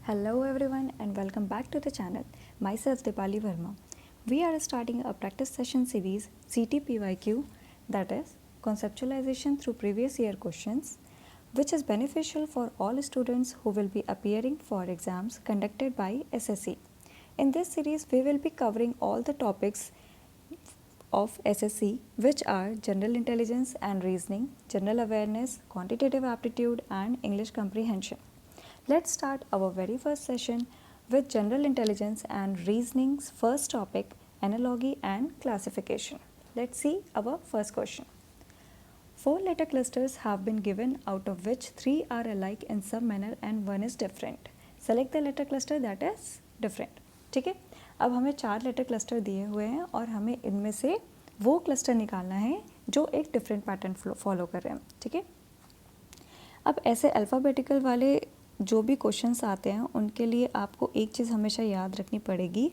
Hello everyone and welcome back to the channel. Myself Dipali Verma. We are starting a practice session series CTPYQ, that is conceptualization through previous year questions, which is beneficial for all students who will be appearing for exams conducted by SSC. In this series we will be covering all the topics of SSC, which are general intelligence and reasoning, general awareness, quantitative aptitude and English comprehension. Let's start our very first session with general intelligence and reasoning's first topic, analogy and classification. Let's see our first question. 4 letter clusters have been given, out of which 3 are alike in some manner and 1 is different. Select the letter cluster that is different. ठीक है, अब हमें 4 letter cluster दिए हुए हैं और हमें इनमें से वो क्लस्टर निकालना है जो एक डिफरेंट पैटर्न फॉलो कर रहे हैं. ठीक है, अब ऐसे अल्फ़ाबेटिकल वाले जो भी क्वेश्चंस आते हैं उनके लिए आपको एक चीज़ हमेशा याद रखनी पड़ेगी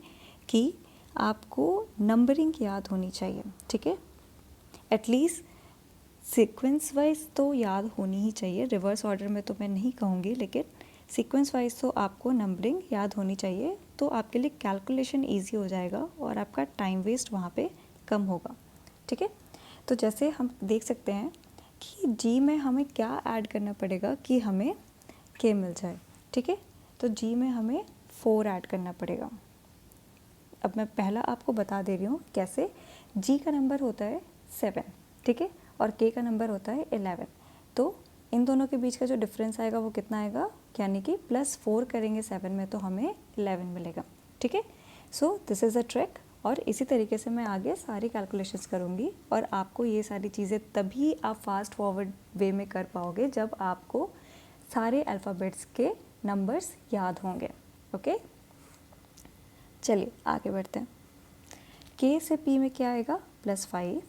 कि आपको नंबरिंग याद होनी चाहिए. ठीक है, एटलीस्ट सीक्वेंस वाइज तो याद होनी ही चाहिए. रिवर्स ऑर्डर में तो मैं नहीं कहूँगी, लेकिन सीक्वेंस वाइज तो आपको नंबरिंग याद होनी चाहिए. तो आपके लिए कैलकुलेशन ईजी हो जाएगा और आपका टाइम वेस्ट वहाँ पे कम होगा. ठीक है, तो जैसे हम देख सकते हैं कि जी में हमें क्या ऐड करना पड़ेगा कि हमें के मिल जाए. ठीक है, तो जी में हमें 4 ऐड करना पड़ेगा. अब मैं पहला आपको बता दे रही हूँ कैसे. जी का नंबर होता है 7, ठीक है, और के का नंबर होता है 11. तो इन दोनों के बीच का जो डिफरेंस आएगा वो कितना आएगा, यानी कि +4 करेंगे 7 में तो हमें 11 मिलेगा. ठीक है, so this is a trick. और इसी तरीके से मैं आगे सारी कैलकुलेशंस करूँगी और आपको ये सारी चीज़ें तभी आप फास्ट फॉरवर्ड वे में कर पाओगे जब आपको सारे अल्फ़ाबेट्स के नंबर्स याद होंगे. ओके, चलिए आगे बढ़ते हैं. के से पी में क्या आएगा, +5.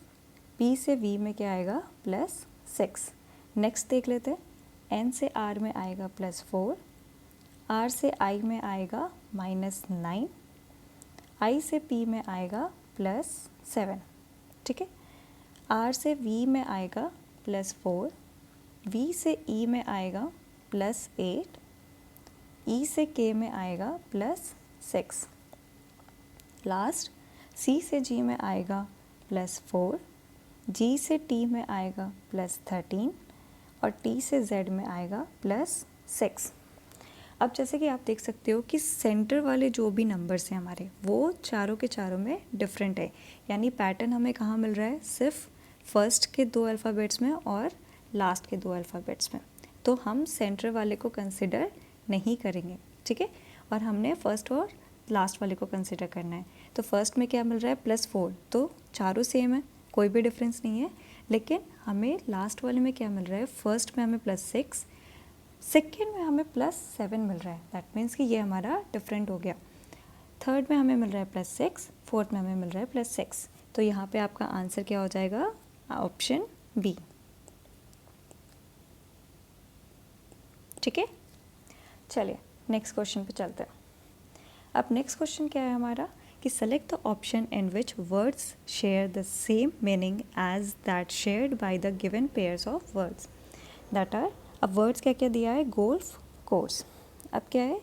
पी से वी में क्या आएगा, +6. नेक्स्ट देख लेते हैं. एन से आर में आएगा +4. आर से आई में आएगा -9. आई से पी में आएगा +7. ठीक है, आर से वी में आएगा +4. वी से ई में आएगा +8. ई से के में आएगा +6. लास्ट सी से जी में आएगा +4. जी से टी में आएगा +13 और टी से जेड में आएगा +6. अब जैसे कि आप देख सकते हो कि सेंटर वाले जो भी नंबर्स हैं हमारे वो चारों के चारों में डिफरेंट है. यानी पैटर्न हमें कहाँ मिल रहा है, सिर्फ फर्स्ट के 2 अल्फ़ाबेट्स में और लास्ट के 2 अल्फ़ाबेट्स में. तो हम सेंटर वाले को कंसिडर नहीं करेंगे. ठीक है, और हमने फर्स्ट और लास्ट वाले को कंसिडर करना है. तो फर्स्ट में क्या मिल रहा है, +4. तो चारों सेम है, कोई भी डिफरेंस नहीं है. लेकिन हमें लास्ट वाले में क्या मिल रहा है, फर्स्ट में हमें +6, सेकेंड में हमें +7 मिल रहा है. दैट मीन्स कि ये हमारा डिफरेंट हो गया. थर्ड में हमें मिल रहा है +6, फोर्थ में हमें मिल रहा है +6. तो यहाँ पे आपका आंसर क्या हो जाएगा, ऑप्शन बी. ठीक है, चलिए नेक्स्ट क्वेश्चन पे चलते हैं. अब नेक्स्ट क्वेश्चन क्या है हमारा कि select the option in which words share the same meaning as that shared by the given pairs of words that are. अब वर्ड्स क्या क्या दिया है, गोल्फ कोर्स. अब क्या है,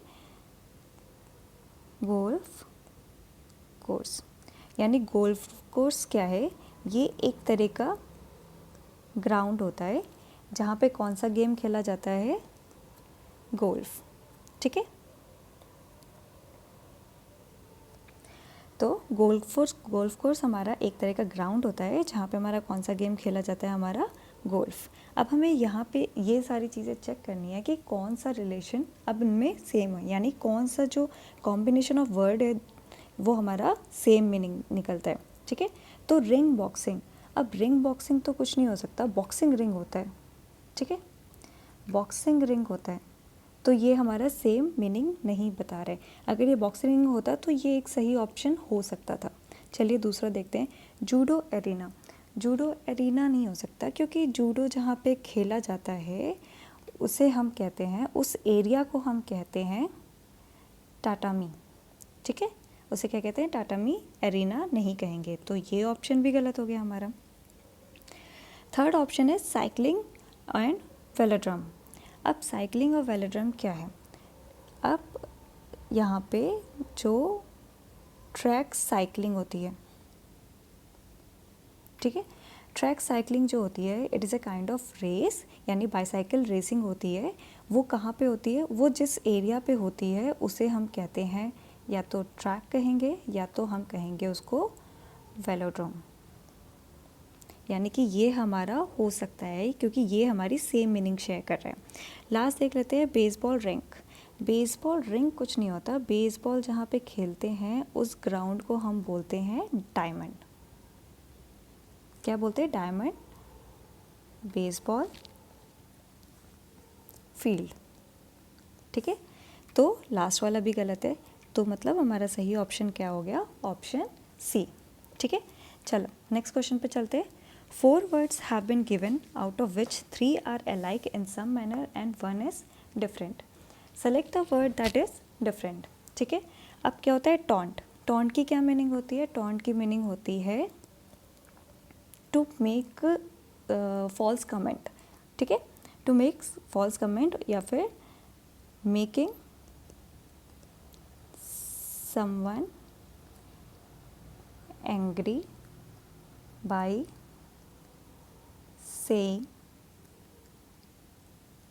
गोल्फ कोर्स. यानी गोल्फ कोर्स क्या है, ये एक तरह का ग्राउंड होता है जहाँ पे कौन सा गेम खेला जाता है, गोल्फ. ठीक है, तो गोल्फ कोर्स हमारा एक तरह का ग्राउंड होता है जहाँ पे हमारा कौन सा गेम खेला जाता है, हमारा गोल्फ. अब हमें यहाँ पे ये सारी चीज़ें चेक करनी है कि कौन सा रिलेशन अब इनमें सेम है, यानी कौन सा जो कॉम्बिनेशन ऑफ वर्ड है वो हमारा सेम मीनिंग निकलता है. ठीक है, तो रिंग बॉक्सिंग. अब रिंग बॉक्सिंग तो कुछ नहीं हो सकता, बॉक्सिंग रिंग होता है. ठीक है, बॉक्सिंग रिंग होता है, तो ये हमारा सेम मीनिंग नहीं बता रहे. अगर ये बॉक्सिंग रिंग होता तो ये एक सही ऑप्शन हो सकता था. चलिए दूसरा देखते हैं, जूडो एरिना. जूडो एरिना नहीं हो सकता क्योंकि जूडो जहाँ पे खेला जाता है उसे हम कहते हैं, उस एरिया को हम कहते हैं टाटामी. ठीक है, उसे क्या कहते हैं, टाटामी. एरिना नहीं कहेंगे, तो ये ऑप्शन भी गलत हो गया हमारा. थर्ड ऑप्शन है साइकिलिंग एंड वेलोड्रम. अब साइकिलिंग और वेलोड्रम क्या है, अब यहाँ पे जो ट्रैक साइकिलिंग होती है, ठीक है, ट्रैक साइकिलिंग जो होती है it is a kind of race, यानी बाईसाइकिल रेसिंग होती है। वो कहाँ पे होती है, वो जिस एरिया पे होती है उसे हम कहते हैं या तो ट्रैक कहेंगे या तो हम कहेंगे उसको वेलोड्रोम। यानी कि ये हमारा हो सकता है क्योंकि ये हमारी सेम मीनिंग शेयर कर रहे हैं। लास्ट देख लेते हैं बेसबॉल रिंक। बेसबॉल रिंक कुछ नहीं होता, बेसबॉल जहाँ पे खेलते हैं उस ग्राउंड को हम बोलते हैं डायमंड। क्या बोलते हैं? डायमंड बेसबॉल फील्ड, ठीक है। तो लास्ट वाला भी गलत है, तो मतलब हमारा सही ऑप्शन क्या हो गया? ऑप्शन सी, ठीक है। चलो नेक्स्ट क्वेश्चन पे चलते हैं। 4 words have been given out of which 3 are alike in some manner and 1 is different. Select the word that is different, ठीक है। अब क्या होता है? टॉन्ट। टॉन्ट की क्या मीनिंग होती है? टॉन्ट की मीनिंग होती है टू मेक फॉल्स कमेंट, ठीक है, टू मेक फॉल्स कमेंट या फिर making someone angry by saying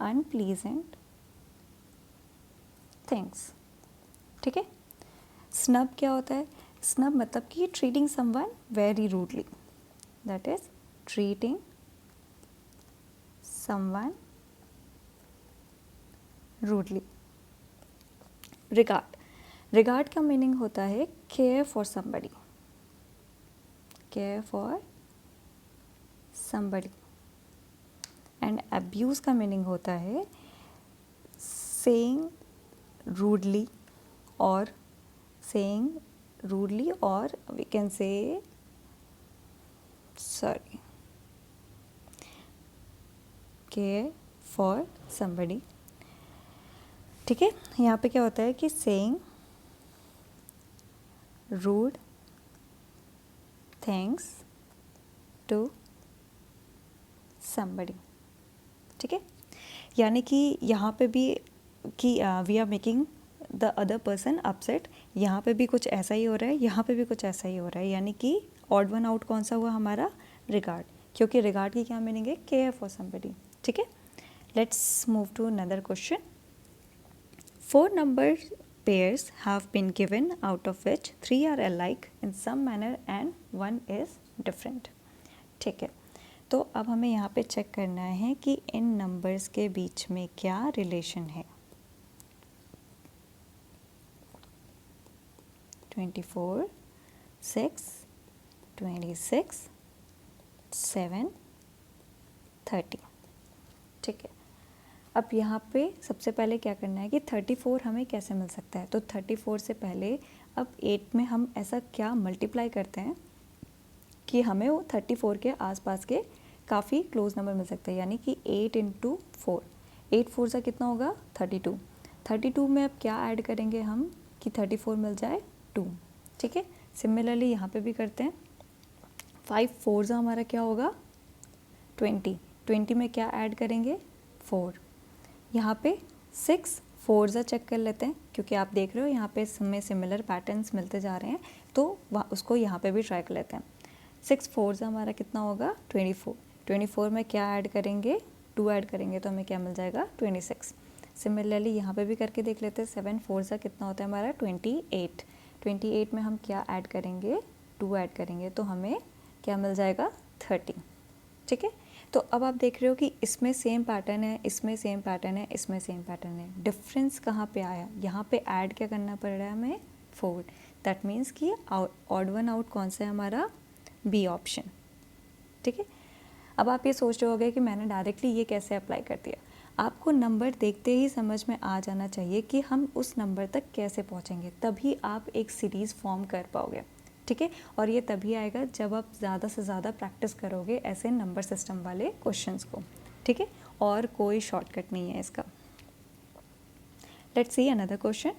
unpleasant things, ठीक है। स्नब क्या होता है? स्नब मतलब कि treating someone very rudely, that is treating someone rudely. Regard, regard का मीनिंग होता है care for somebody, care for somebody. And abuse का मीनिंग होता है सेइंग रूडली और we can say sorry care for somebody, ठीक है। यहाँ पे क्या होता है कि saying rude things to somebody, ठीक है। यानी कि यहाँ पे भी कि we are making the other person upset, यहाँ पे भी कुछ ऐसा ही हो रहा है, यहाँ पे भी कुछ ऐसा ही हो रहा है, यानी कि ऑड वन आउट कौन सा हुआ? हमारा रिगार्ड, क्योंकि रिगार्ड की क्या मीनिंग है? केयर फॉर समबडी, ठीक है। Let's move to another question. 4 number pairs have been given out of which 3 are alike in some manner and 1 is different, ठीक है। तो अब हमें यहाँ पे चेक करना है कि इन नंबर्स के बीच में क्या रिलेशन है। 24, 6, 26, 7, 30, ठीक है। अब यहाँ पे सबसे पहले क्या करना है कि 34 हमें कैसे मिल सकता है? तो 34 से पहले अब 8 में हम ऐसा क्या मल्टीप्लाई करते हैं कि हमें वो 34 के आसपास के काफ़ी क्लोज नंबर मिल सकते हैं, यानी कि 8 × 4, 8 4 सा कितना होगा? 32। 32 में अब क्या ऐड करेंगे हम कि 34 मिल जाए 2, ठीक है। सिमिलरली यहाँ पे भी करते हैं। 5 4 सा हमारा क्या होगा? 20। 20 में क्या ऐड करेंगे? 4। यहाँ पे 6 4 सा चेक कर लेते हैं, क्योंकि आप देख रहे हो यहाँ पे हमें सिमिलर पैटर्न्स मिलते जा रहे हैं, तो उसको यहाँ पे भी ट्राई कर लेते हैं। 6 4 सा हमारा कितना होगा? 24। 24 में क्या ऐड करेंगे? 2 ऐड करेंगे तो हमें क्या मिल जाएगा? 26। सिमिलरली यहाँ पे भी करके देख लेते हैं। 7 4 सा कितना होता है हमारा? 28। 28 में हम क्या ऐड करेंगे? 2 ऐड करेंगे तो हमें क्या मिल जाएगा? 30, ठीक है। तो अब आप देख रहे हो कि इसमें सेम पैटर्न है, इसमें सेम पैटर्न है, इसमें सेम पैटर्न है। डिफरेंस कहाँ पे आया? यहाँ पे ऐड क्या करना पड़ रहा है हमें? 4। दैट मीन्स कि ऑड वन आउट कौन सा है हमारा? बी ऑप्शन, ठीक है। अब आप ये सोच रहे होगे कि मैंने डायरेक्टली ये कैसे अप्लाई कर दिया। आपको नंबर देखते ही समझ में आ जाना चाहिए कि हम उस नंबर तक कैसे पहुँचेंगे, तभी आप एक सीरीज़ फॉर्म कर पाओगे, ठीक है। और ये तभी आएगा जब आप ज़्यादा से ज़्यादा प्रैक्टिस करोगे ऐसे नंबर सिस्टम वाले क्वेश्चंस को, ठीक है। और कोई शॉर्टकट नहीं है इसका। Let's see another question.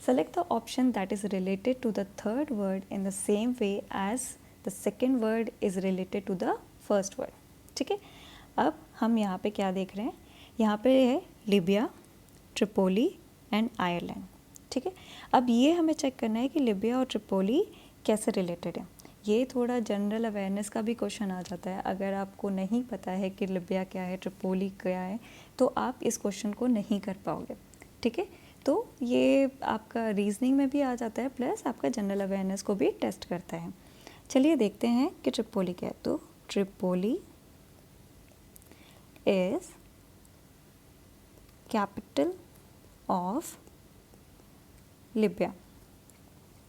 Select the option that is related to the third word in the same way as the second word is related to the first word, ठीक है। अब हम यहाँ पे क्या देख रहे हैं? यहाँ पे है लिबिया, ट्रिपोली एंड आयरलैंड, ठीक है। अब ये हमें चेक करना है कि लिबिया और ट्रिपोली कैसे रिलेटेड है। ये थोड़ा जनरल अवेयरनेस का भी क्वेश्चन आ जाता है। अगर आपको नहीं पता है कि लिबिया क्या है, ट्रिपोली क्या है, तो आप इस क्वेश्चन को नहीं कर पाओगे, ठीक है। तो ये आपका रीजनिंग में भी आ जाता है, प्लस आपका जनरल अवेयरनेस को भी टेस्ट करता है। चलिए देखते हैं कि ट्रिपोली क्या है। तो Tripoli is capital of Libya,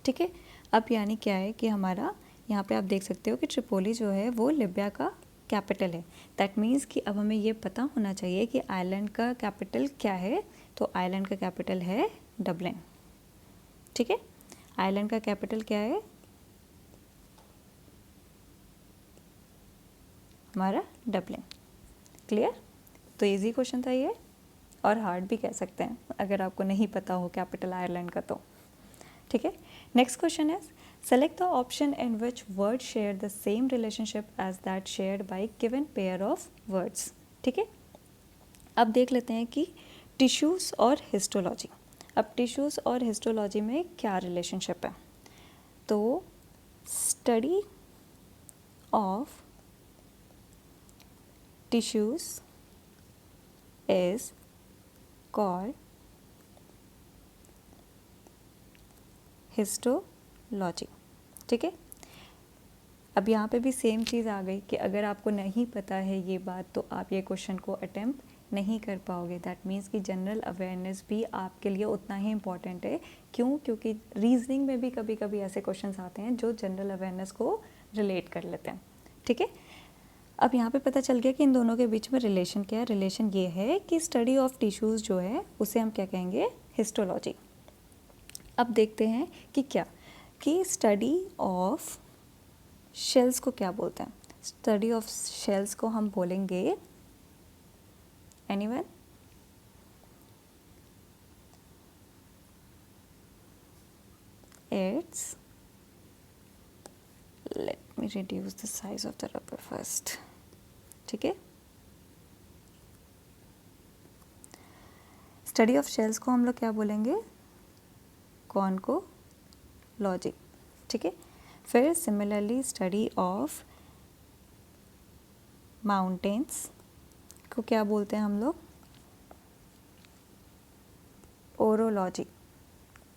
ठीक है। अब यानी क्या है कि हमारा यहाँ पे आप देख सकते हो कि ट्रिपोली जो है वो लिबिया का कैपिटल है। दैट मीन्स कि अब हमें ये पता होना चाहिए कि आयरलैंड का कैपिटल क्या है। तो आयरलैंड का कैपिटल है डबलिन, ठीक है। आयरलैंड का कैपिटल क्या है? हमारा डबलिन। क्लियर? तो इजी क्वेश्चन था ये, और हार्ड भी कह सकते हैं अगर आपको नहीं पता हो कैपिटल आयरलैंड का तो, ठीक है। Next question is select the option in which word share the same relationship as that shared by given pair of words, ठीक है। अब देख लेते हैं कि टिश्यूज़ और हिस्टोलॉजी। अब टिश्यूज़ और हिस्टोलॉजी में क्या रिलेशनशिप है। तो study of tissues is called histology, ठीक है। अब यहाँ पे भी सेम चीज़ आ गई कि अगर आपको नहीं पता है ये बात तो आप ये क्वेश्चन को अटेम्प्ट नहीं कर पाओगे। दैट मीन्स कि जनरल अवेयरनेस भी आपके लिए उतना ही इम्पॉर्टेंट है। क्यों? क्योंकि रीजनिंग में भी कभी कभी ऐसे क्वेश्चंस आते हैं जो जनरल अवेयरनेस को रिलेट कर लेते हैं, ठीक है। अब यहाँ पे पता चल गया कि इन दोनों के बीच में रिलेशन क्या है। रिलेशन ये है कि स्टडी ऑफ टिश्यूज़ जो है उसे हम क्या कहेंगे? हिस्टोलॉजी। अब देखते हैं कि क्या कि स्टडी ऑफ शेल्स को क्या बोलते हैं। स्टडी ऑफ शेल्स को हम बोलेंगे anyone? It's, let me reduce the size of the rubber first, ठीक है। स्टडी ऑफ शेल्स को हम लोग क्या बोलेंगे? कॉन्कोलॉजी, ठीक है। फिर सिमिलरली स्टडी ऑफ माउंटेन्स को क्या बोलते हैं हम लोग? ओरोलॉजी,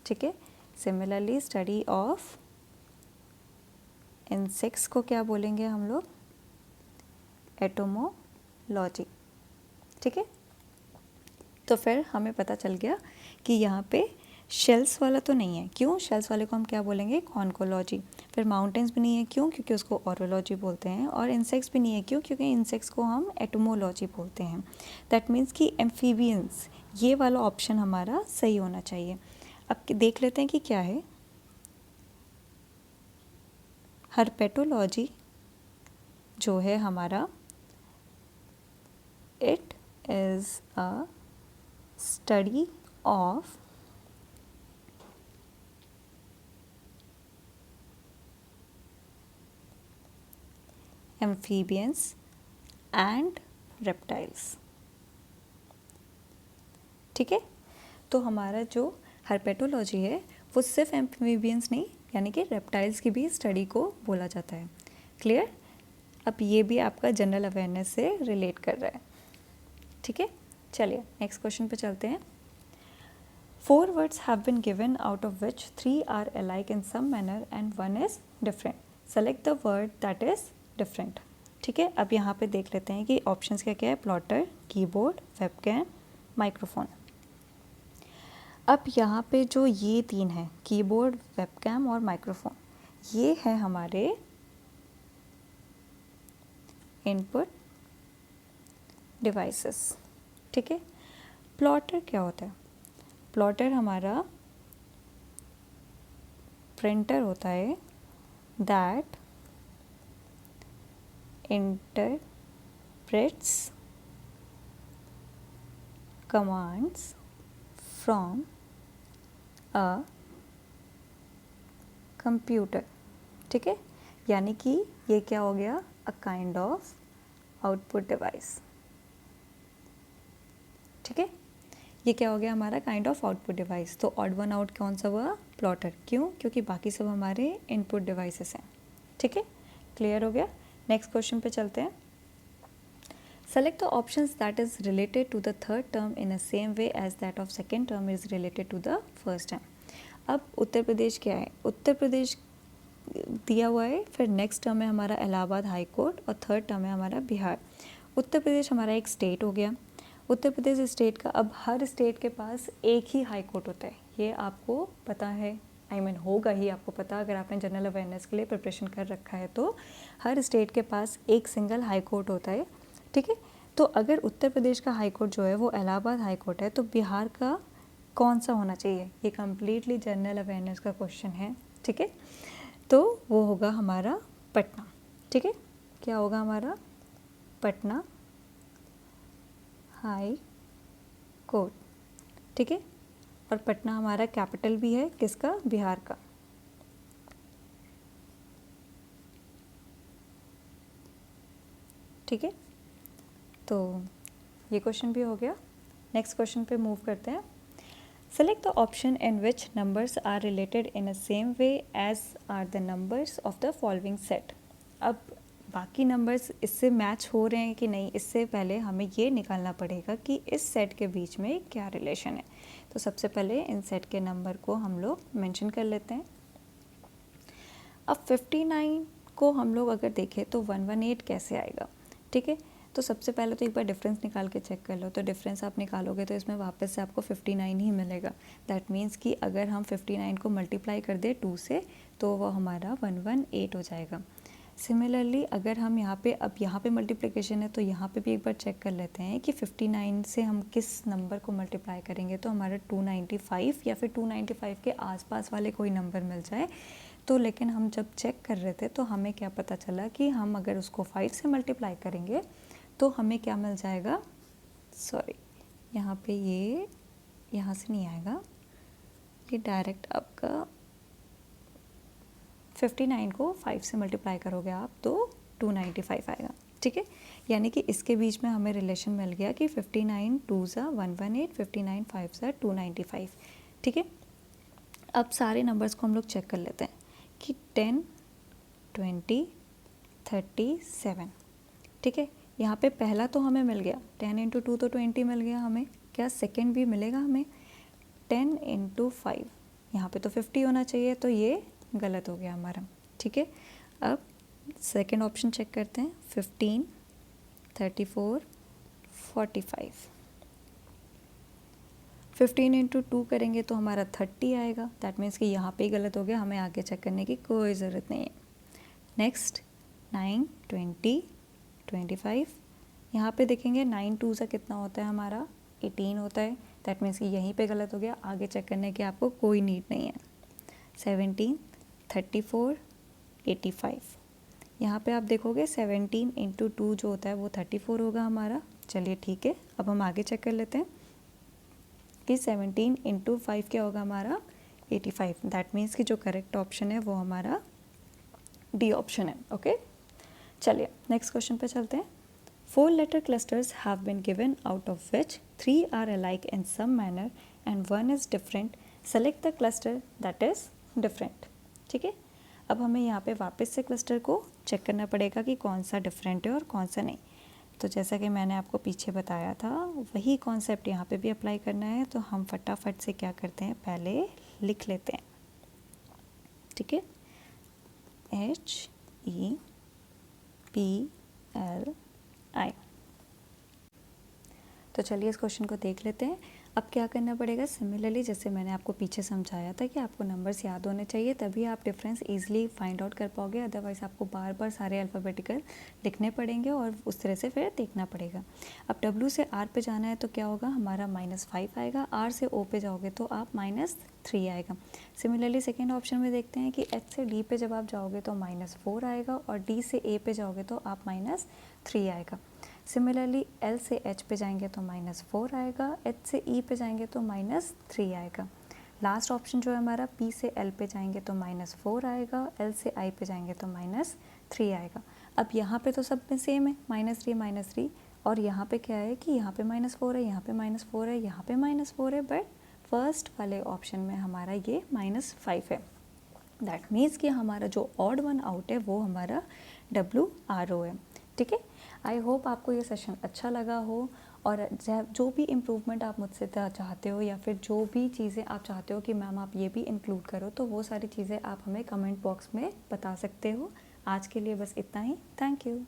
ठीक है। सिमिलरली स्टडी ऑफ इंसेक्ट्स को क्या बोलेंगे हम लोग? एटोमोलॉजी, ठीक है। तो फिर हमें पता चल गया कि यहाँ पे शेल्स वाला तो नहीं है। क्यों? शेल्स वाले को हम क्या बोलेंगे? कॉन्कोलॉजी। फिर माउंटेन्स भी नहीं है। क्यों? क्योंकि उसको ओरोलॉजी बोलते हैं। और इंसेक्ट्स भी नहीं है। क्यों? क्योंकि इंसेक्ट्स को हम एटोमोलॉजी बोलते हैं। दैट मीन्स कि एम्फीबियंस, ये वाला ऑप्शन हमारा सही होना चाहिए। अब देख लेते हैं कि क्या है। हर्पेटोलॉजी जो है हमारा, it is a study of amphibians and reptiles, ठीक है। तो हमारा जो हर्पेटोलॉजी है वो सिर्फ एम्फीबियंस नहीं, यानी कि रेप्टाइल्स की भी स्टडी को बोला जाता है। क्लियर? अब ये भी आपका जनरल अवेयरनेस से रिलेट कर रहा है, ठीक है। चलिए नेक्स्ट क्वेश्चन पे चलते हैं। 4 words have been given out of which 3 are alike in some manner and 1 is different. Select the word that is different. ठीक है। अब यहाँ पे देख लेते हैं कि ऑप्शंस क्या क्या है। Plotter, keyboard, webcam, microphone. अब यहाँ पे जो ये 3 है, कीबोर्ड, वेबकैम और माइक्रोफोन, ये है हमारे इनपुट डिवाइसेस, ठीक है। प्लॉटर क्या होता है? प्लॉटर हमारा प्रिंटर होता है that interprets commands from a computer, ठीक है। यानी कि ये क्या हो गया? अ काइंड ऑफ आउटपुट डिवाइस, ठीक है। ये क्या हो गया हमारा काइंड ऑफ आउटपुट डिवाइस। तो ऑड वन आउट कौन सा हुआ, प्लॉटर। क्यों, क्योंकि बाकी सब हमारे इनपुट डिवाइसेस हैं। ठीक है, क्लियर हो गया। नेक्स्ट क्वेश्चन पे चलते हैं। Select the options that is related to the third term in a same way as that of second term is related to the first term. अब उत्तर प्रदेश क्या है, उत्तर प्रदेश दिया हुआ है, फिर नेक्स्ट टर्म है हमारा इलाहाबाद हाई कोर्ट और थर्ड टर्म है हमारा बिहार। उत्तर प्रदेश हमारा एक स्टेट हो गया। उत्तर प्रदेश स्टेट का, अब हर स्टेट के पास एक ही हाई कोर्ट होता है, ये आपको पता है, होगा ही आपको पता, अगर आपने जनरल अवेयरनेस के लिए प्रिपरेशन कर रखा है तो हर स्टेट के पास एक सिंगल हाई कोर्ट होता है। ठीक है, तो अगर उत्तर प्रदेश का हाई कोर्ट जो है वो इलाहाबाद हाई कोर्ट है, तो बिहार का कौन सा होना चाहिए, ये कम्प्लीटली जनरल अवेयरनेस का क्वेश्चन है। ठीक है, तो वो होगा हमारा पटना। ठीक है, क्या होगा हमारा, पटना हाई कोर्ट। ठीक है, और पटना हमारा कैपिटल भी है किसका, बिहार का। ठीक है, तो ये क्वेश्चन भी हो गया। नेक्स्ट क्वेश्चन पे मूव करते हैं। Select the option in which numbers are related in a same way as are the numbers of the following set. अब बाकी नंबर्स इससे मैच हो रहे हैं कि नहीं, इससे पहले हमें ये निकालना पड़ेगा कि इस सेट के बीच में क्या रिलेशन है। तो सबसे पहले इन सेट के नंबर को हम लोग मेंशन कर लेते हैं। अब 59 को हम लोग अगर देखें तो 118 कैसे आएगा। ठीक है, तो सबसे पहले तो एक बार डिफरेंस निकाल के चेक कर लो। तो डिफरेंस आप निकालोगे तो इसमें वापस से आपको 59 ही मिलेगा। दैट मीन्स कि अगर हम 59 को मल्टीप्लाई कर दें 2 से तो वो हमारा 118 हो जाएगा। सिमिलरली अगर हम यहाँ पे, अब यहाँ पे मल्टीप्लिकेशन है तो यहाँ पे भी एक बार चेक कर लेते हैं कि 59 से हम किस नंबर को मल्टीप्लाई करेंगे। तो हमारा 295 या फिर 295 के आसपास वाले कोई नंबर मिल जाए तो, लेकिन हम जब चेक कर रहे थे तो हमें क्या पता चला कि हम अगर उसको 5 से मल्टीप्लाई करेंगे तो हमें क्या मिल जाएगा, सॉरी यहाँ पे ये यहाँ से नहीं आएगा, ये डायरेक्ट आपका 59 को 5 से मल्टीप्लाई करोगे आप तो 295 आएगा। ठीक है, यानी कि इसके बीच में हमें रिलेशन मिल गया कि 59 2 ज़ा 118, 59 5 ज़ा 295। ठीक है, अब सारे नंबर्स को हम लोग चेक कर लेते हैं कि 10 20 37। ठीक है, यहाँ पे पहला तो हमें मिल गया 10 × 2 तो 20 मिल गया हमें, क्या सेकंड भी मिलेगा हमें 10 × 5, यहाँ पे तो 50 होना चाहिए, तो ये गलत हो गया हमारा। ठीक है, अब सेकंड ऑप्शन चेक करते हैं 15 34 45। 15 × 2 करेंगे तो हमारा 30 आएगा। दैट मीन्स कि यहाँ पे ही गलत हो गया, हमें आगे चेक करने की कोई ज़रूरत नहीं है। नेक्स्ट 9 20 25, यहाँ पे देखेंगे 9 2 सा कितना होता है हमारा 18 होता है। दैट मीन्स कि यहीं पे गलत हो गया, आगे चेक करने की आपको कोई नीड नहीं है। 17 34 85, यहाँ पे आप देखोगे 17 × 2 जो होता है वो 34 होगा हमारा। चलिए ठीक है, अब हम आगे चेक कर लेते हैं कि 17 × 5 क्या होगा हमारा 85। दैट मीन्स कि जो करेक्ट ऑप्शन है वो हमारा डी ऑप्शन है। ओके, चलिए नेक्स्ट क्वेश्चन पे चलते हैं। 4 letter clusters have been given, out of which 3 are alike in some manner and 1 is different. Select the cluster that is different. ठीक है, अब हमें यहाँ पे वापस से क्लस्टर को चेक करना पड़ेगा कि कौन सा डिफरेंट है और कौन सा नहीं। तो जैसा कि मैंने आपको पीछे बताया था वही कॉन्सेप्ट यहाँ पे भी अप्लाई करना है। तो हम फटाफट से क्या करते हैं, पहले लिख लेते हैं। ठीक है, HEPLI। तो चलिए इस क्वेश्चन को देख लेते हैं। अब क्या करना पड़ेगा, सिमिलरली जैसे मैंने आपको पीछे समझाया था कि आपको नंबर्स याद होने चाहिए, तभी आप डिफरेंस इजीली फाइंड आउट कर पाओगे। अदरवाइज़ आपको बार बार सारे अल्फ़ाबेटिकल लिखने पड़ेंगे और उस तरह से फिर देखना पड़ेगा। अब W से R पे जाना है तो क्या होगा, हमारा -5 आएगा। R से O पे जाओगे तो आप -3 आएगा। सिमिलरली सेकेंड ऑप्शन में देखते हैं कि H से D पे जब आप जाओगे तो -4 आएगा और D से A पे जाओगे तो आप -3 आएगा। सिमिलरली L से H पे जाएंगे तो -4 आएगा, H से E पे जाएंगे तो -3 आएगा। लास्ट ऑप्शन जो है हमारा P से L पे जाएंगे तो -4 आएगा, L से I पे जाएंगे तो -3 आएगा। अब यहाँ पे तो सब में सेम है -3 -3, और यहाँ पे क्या है कि यहाँ पे -4 है, यहाँ पे -4 है, यहाँ पे -4 है, बट फर्स्ट वाले ऑप्शन में हमारा ये -5 है। दैट मीन्स कि हमारा जो ऑड वन आउट है वो हमारा WRO है। ठीक है, आई होप आपको ये सेशन अच्छा लगा हो, और जो भी इम्प्रूवमेंट आप मुझसे चाहते हो या फिर जो भी चीज़ें आप चाहते हो कि मैम आप ये भी इंक्लूड करो, तो वो सारी चीज़ें आप हमें कमेंट बॉक्स में बता सकते हो। आज के लिए बस इतना ही। Thank you.